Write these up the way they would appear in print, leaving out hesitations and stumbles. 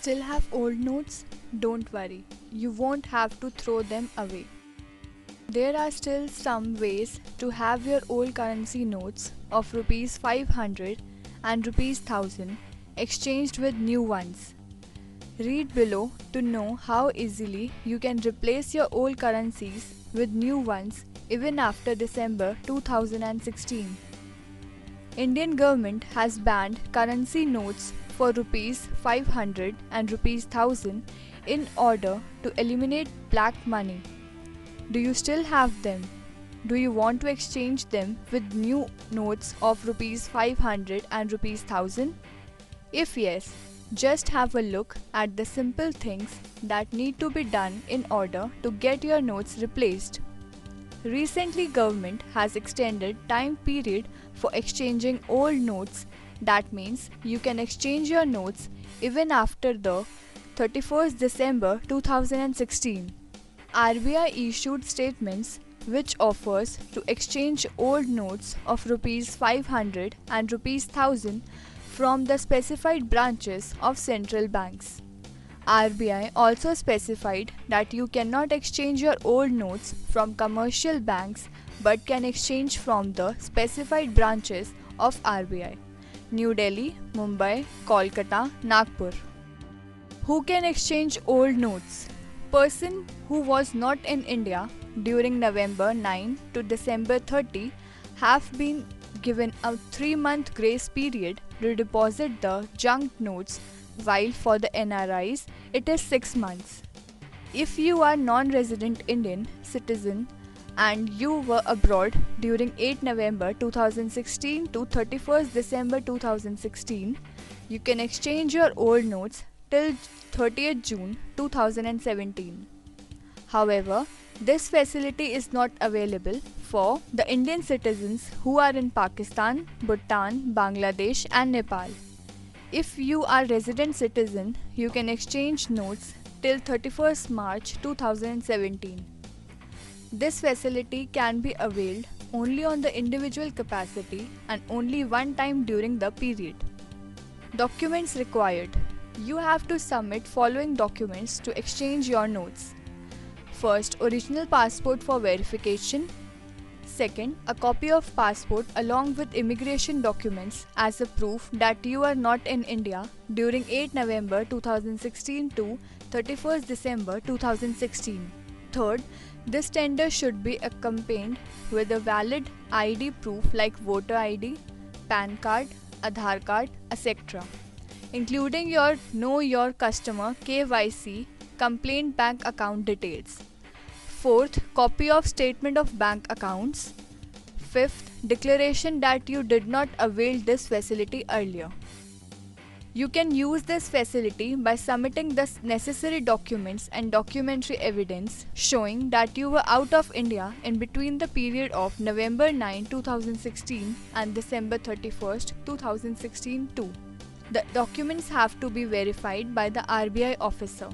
Still have old notes? Don't worry, you won't have to throw them away. There are still some ways to have your old currency notes of rupees 500 and rupees 1000 exchanged with new ones. Read below to know how easily you can replace your old currencies with new ones even after December 2016. Indian government has banned currency notes for rupees 500 and rupees 1000 in order to eliminate black money. Do you still have them? Do you want to exchange them with new notes of rupees 500 and rupees 1000? If yes, just have a look at the simple things that need to be done in order to get your notes replaced. Recently, government has extended time period for exchanging old notes. That means you can exchange your notes even after the 31st December 2016. RBI issued statements which offers to exchange old notes of rupees 500 and rupees 1000 from the specified branches of central banks. RBI also specified that you cannot exchange your old notes from commercial banks but can exchange from the specified branches of RBI. New Delhi, Mumbai, Kolkata, Nagpur. Who can exchange old notes? Person who was not in India during November 9 to December 30 have been given a 3-month grace period to deposit the junk notes, while for the NRIs it is 6 months. If you are non-resident Indian citizen and you were abroad during 8 November 2016 to 31st December 2016, you can exchange your old notes till 30th June 2017. However, this facility is not available for the Indian citizens who are in Pakistan, Bhutan, Bangladesh and Nepal. If you are resident citizen, you can exchange notes till 31st March 2017. This facility can be availed only on the individual capacity and only one time during the period. Documents required. You have to submit following documents to exchange your notes. First, original passport for verification. Second, a copy of passport along with immigration documents as a proof that you are not in India during 8 November 2016 to 31st December 2016. Third, this tender should be accompanied with a valid ID proof like voter ID, PAN card, Aadhaar card, etc., including your Know Your Customer KYC complaint bank account details. Fourth, copy of statement of bank accounts. Fifth, declaration that you did not avail this facility earlier. You can use this facility by submitting the necessary documents and documentary evidence showing that you were out of India in between the period of November 9, 2016 and December 31st, 2016 too. The documents have to be verified by the RBI officer.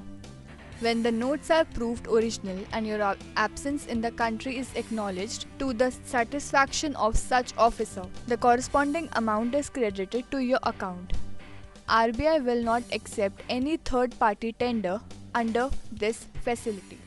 When the notes are proved original and your absence in the country is acknowledged to the satisfaction of such officer, the corresponding amount is credited to your account. RBI will not accept any third-party tender under this facility.